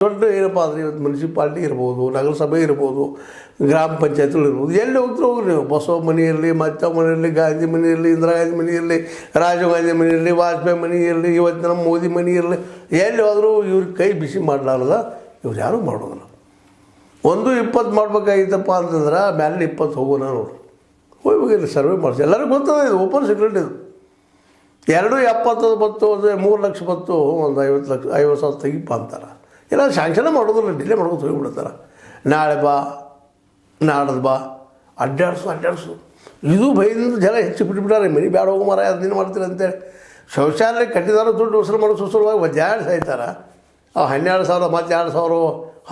ದೊಡ್ಡ ಏನಪ್ಪ ಅಂದರೆ ಇವತ್ತು ಮುನ್ಸಿಪಾಲ್ಟಿ ಇರ್ಬೋದು, ನಗರಸಭೆ ಇರ್ಬೋದು, ಗ್ರಾಮ ಪಂಚಾಯತ್ಗಳು ಇರ್ಬೋದು, ಎಲ್ಲಿ ಹೋಗ್ತಾರೆ ಹೋಗ್ರಿ ನೀವು. ಬಸವ ಮನೆ ಇರಲಿ, ಮತ್ತ ಮನೆ ಇರಲಿ, ಗಾಂಧಿ ಮನೆ ಇರಲಿ, ಇಂದಿರಾ ಗಾಂಧಿ ಮನೆ ಇರಲಿ, ರಾಜೀವ್ ಗಾಂಧಿ ಮನೆ ಇರಲಿ, ವಾಜಪೇಯಿ ಮನೆ ಇರಲಿ, ಇವತ್ತು ನಮ್ಮ ಮೋದಿ ಮನೆ ಇರಲಿ, ಎಲ್ಲಿ ಹೋದರೂ ಇವ್ರಿಗೆ ಕೈ ಬಿಸಿ ಮಾಡಲಾರ್ದ ಇವ್ರು ಯಾರೂ ಮಾಡೋದಿಲ್ಲ. 1-20 ಮಾಡ್ಬೇಕಾಗಿತ್ತಪ್ಪ ಅಂತಂದ್ರೆ ಮೇಲೆ 20 ಹೋಗೋಣ ನೋಡಿ. ಹೋಗಿ ಸರ್ವೆ ಮಾಡಿಸಿ, ಎಲ್ಲರಿಗೂ ಗೊತ್ತದ, ಇದು ಓಪನ್ ಸೀಕ್ರೆಟ್. ಇದು 2-70 ಬತ್ತು, 3 ಲಕ್ಷ ಬತ್ತು, ಒಂದು 50,000 ತೆಗಿಪ್ಪ ಅಂತಾರೆ. ಇಲ್ಲ ಶಾಂಕ್ಷನ ಮಾಡೋದಿಲ್ಲ, ಡಿಲೇ ಮಾಡ್ಕೊಂಡು ಹೋಗಿಬಿಡ್ತಾರೆ. ನಾಳೆ ಬಾ, ನಾಡದು ಬಾ, ಅಡ್ಡಾಡ್ಸು. ಇದು ಭಯದಿಂದ ಜನ ಹೆಚ್ಚು ಬಿಟ್ಬಿಟ್ಟಾರೆ. ಮನೆ ಬ್ಯಾಡ ಹೋಗೋ ಮರ ಅದನ್ನ ಮಾಡ್ತೀರಿ ಅಂತೇಳಿ ಶೌಚಾಲಯ ಕಟ್ಟಿದಾರ ದುಡ್ಡು ವಸೂಲು ಮಾಡೋ ಸುಸಲುವಾಗಿ ವಜ್ಜಾಡ್ ಸಾಯ್ತಾರೆ. 12,000 ಮತ್ತು 2,000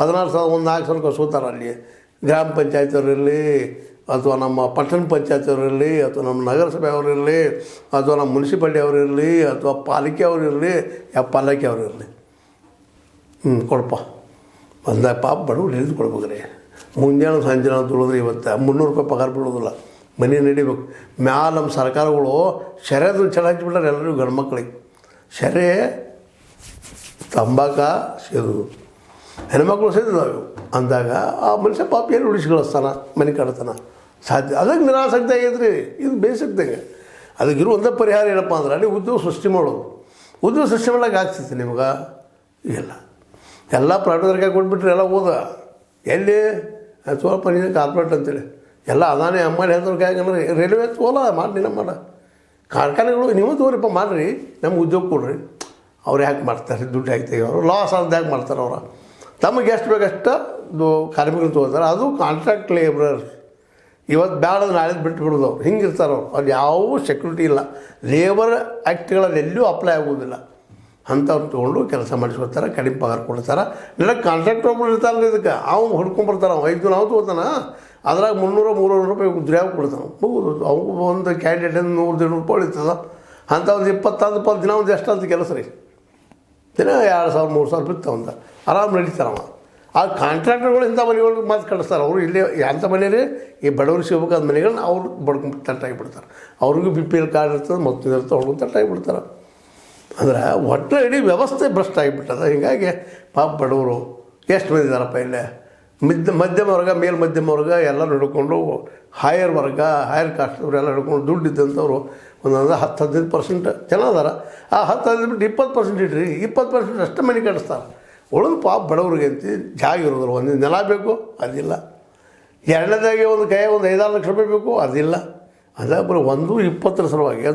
16,000 ಒಂದು 4,000 ಕಸ್ಕೋತಾರೆ. ಅಲ್ಲಿ ಗ್ರಾಮ ಪಂಚಾಯತ್ ಅವರಿರಲಿ, ಅಥವಾ ನಮ್ಮ ಪಟ್ಟಣ ಪಂಚಾಯತ್ ಅವರಿರಲಿ, ಅಥವಾ ನಮ್ಮ ನಗರಸಭೆ ಅವರಿರಲಿ, ಅಥವಾ ನಮ್ಮ ಮುನ್ಸಿಪಾಲ್ಟಿ ಅವರಿರಲಿ, ಅಥವಾ ಪಾಲಿಕೆ ಅವರಿರಲಿ, ಪಾಲಿಕೆ ಅವರಿರಲಿ, ಕೊಡಪ್ಪ ಬಂದಾಗ ಪಾಪ ಬಡವ್ರು ಹಿಡಿದು ಕೊಡ್ಬೇಕ್ರಿ. ಮುಂಜಾನೆ ಸಂಜೆ ನಾವು ದುಡಿದ್ರೆ ಇವತ್ತು 300 ರೂಪಾಯಿ ಪಗಾರ ಬಿಡೋದಿಲ್ಲ. ಮನೆ ನಡಿಬೇಕು. ಮ್ಯಾಲ ನಮ್ಮ ಸರ್ಕಾರಗಳು ಶರ್ಯದು ಚಲ ಹಚ್ಚಿಬಿಟ್ಟಾರೆ ಎಲ್ಲರಿಗೂ, ಗಂಡು ಮಕ್ಕಳಿಗೆ ಶರೆ ತಂಬಾಕ ಸೇದೋದು, ಹೆಣ್ಮಕ್ಳು ಸೇದಿದ್ದಾವೆ ಅಂದಾಗ ಆ ಮನುಷ್ಯ ಪಾಪ ಏನು ಉಳಿಸ್ಕೊಳಿಸ್ತಾನ, ಮನೆ ಕಡ್ತಾನ ಸಾಧ್ಯ. ಅದಕ್ಕೆ ನಿರಾಸಕ್ತಿ ಆಗೈತ್ರಿ. ಇದು ಬೇಸಕ್ತಾಗೆ. ಅದಕ್ಕಿರೋ ಒಂದೇ ಪರಿಹಾರ ಏನಪ್ಪ ಅಂದ್ರೆ ಅಲ್ಲಿ ಉದ್ಯೋಗ ಸೃಷ್ಟಿ ಮಾಡೋದು. ಉದ್ಯೋಗ ಸೃಷ್ಟಿ ಮಾಡೋಕೆ ಆಗ್ತೈತಿ ನಿಮ್ಗೆ? ಇಲ್ಲ, ಎಲ್ಲ ಪ್ರೈವೇಟ್ದವ್ರಿಗೆ ಕೊಟ್ಬಿಟ್ರೆ ಎಲ್ಲ ಹೋದ ಎಲ್ಲಿ ಸ್ವಲ್ಪ ನೀನು ಕಾರ್ಪೊರೇಟ್ ಅಂತೇಳಿ ಎಲ್ಲ ಅದಾನೆ ಅಮ್ಮಲ್ಲಿ ಹೇಳ್ದವ್ರಿಗೆ ಯಾಕಂದ್ರೆ ರೈಲ್ವೆ ತೋಲ ಮಾಡಿ ಮಾಡ ಕಾರ್ಖಾನೆಗಳು ನೀವು ತೋರಿಪ್ಪ ಮಾಡಿರಿ, ನಮ್ಗೆ ಉದ್ಯೋಗ ಕೊಡ್ರಿ. ಅವ್ರು ಯಾಕೆ ಮಾಡ್ತಾರೆ? ದುಡ್ಡು ಹಾಕ್ತೀವಿ. ಅವರು ಲಾಸ್ ಆದ ಯಾಕೆ ಮಾಡ್ತಾರೆ? ಅವರು ತಮಗೆ ಎಷ್ಟು ಬೇಕಷ್ಟು ಕಾರ್ಮಿಕರು ತೊಗೋತಾರೆ. ಅದು ಕಾಂಟ್ರಾಕ್ಟ್ ಲೇಬರರ್. ಇವತ್ತು ಬ್ಯಾಡದು ನಾಳೆ ಬಿಟ್ಟು ಬಿಡೋದು. ಅವ್ರು ಹಿಂಗಿರ್ತಾರೆ. ಅವ್ರು ಯಾವ ಸೆಕ್ಯೂರಿಟಿ ಇಲ್ಲ. ಲೇಬರ್ ಆ್ಯಕ್ಟ್ಗಳಲ್ಲಿ ಎಲ್ಲೂ ಅಪ್ಲೈ ಆಗೋದಿಲ್ಲ. ಅಂಥವ್ರು ತೊಗೊಂಡು ಕೆಲಸ ಮಾಡಿಸ್ಕೊತಾರೆ, ಕಡಿಮೆ ಪಗಾರ ಕೊಡ್ತಾರೆ. ಇಲ್ಲ ಕಾಂಟ್ರಾಕ್ಟರ್ ಒಬ್ಬರು ಇರ್ತಾರಲ್ಲ, ಇದಕ್ಕೆ ಅವ್ನು ಹೊಡ್ಕೊಂಬರ್ತಾರೆ. 5 ದಿನ ಅವ್ನು ತೊಗೋತಾನೆ, ಅದ್ರಾಗ 300-300 ರೂಪಾಯಿ ದುರ್ಯಾಗ ಕೊಡ್ತಾನೆ. ಮುಗಿದು ಅವ್ನು ಒಂದು ಕ್ಯಾಂಡಿಡೇಟ್ 100-200 ರೂಪಾಯಿ ಉಳಿತದ. ಅಂಥ ಒಂದು 20 ದಿನ ಒಂದು ಎಷ್ಟು ಅಂತ ಕೆಲಸ ರೀ. ದಿನ 2,000-3,000 ರೂಪಾಯಿ ಅಂತ ಆರಾಮ್ ನಡೀತಾರೆ. ಆ ಕಾಂಟ್ರಾಕ್ಟರ್ಗಳು ಇಂಥ ಮನೆಗಳು ಮಾತು ಕಳಿಸ್ತಾರೆ. ಅವರು ಇಲ್ಲಿ ಅಂಥ ಮನೆಯೇ ಈ ಬಡವರು ಸಿಗಬೇಕಾದ ಮನೆಗಳನ್ನ ಅವ್ರು ಬಡ್ಕೊಂಡು ತಟ್ಟಾಗಿಬಿಡ್ತಾರೆ. ಅವ್ರಿಗೂ BPL ಕಾರ್ಡ್ ಇರ್ತದೆ, ಮತ್ತೊಂದು ಇರ್ತದೆ, ಹೊಡ್ಕೊಂಡು ತಟ್ಟಾಗಿಬಿಡ್ತಾರೆ. ಅಂದ್ರೆ ಒಟ್ಟು ಇಡೀ ವ್ಯವಸ್ಥೆ ಭ್ರಷ್ಟ ಆಗಿಬಿಟ್ಟದ. ಹೀಗಾಗಿ ಪಾಪ ಬಡವರು ಎಷ್ಟು ಮಂದಿ ಇದ್ದಾರಪ್ಪ ಇಲ್ಲೇ. ಮಧ್ಯಮ ವರ್ಗ, ಮಧ್ಯಮ ವರ್ಗ ಎಲ್ಲ ನಡ್ಕೊಂಡು ಹೈಯರ್ ವರ್ಗ, ಹೈಯರ್ ಕಾಸ್ಟ್ ಅವರೆಲ್ಲ ನಡ್ಕೊಂಡು ದುಡ್ಡು ಇದ್ದಂಥವ್ರು ಒಂದೊಂದು 10-15% ಜನ ಅದಾರ. ಆ 10-15 ಬಿಟ್ಟು 20% ಇಟ್ರಿ, 20% ಅಷ್ಟೇ ಮನೆ ಕಟ್ಟಿಸ್ತಾರೆ. ಉಳಿದು ಪಾಪ ಬಡವ್ರಿಗೆ ಅಂತ ಜಾಗ ಇರೋದಿಲ್ಲ. ಒಂದು ನೆಲ ಬೇಕು, ಅದಿಲ್ಲ. ಎರಡನೇದಾಗಿ ಒಂದು ಕೈ ಒಂದು 5-6 ಲಕ್ಷ ರೂಪಾಯಿ ಬೇಕು, ಅದಿಲ್ಲ. ಅದ ಬರೀ 1-20 ಸಲುವಾಗಿ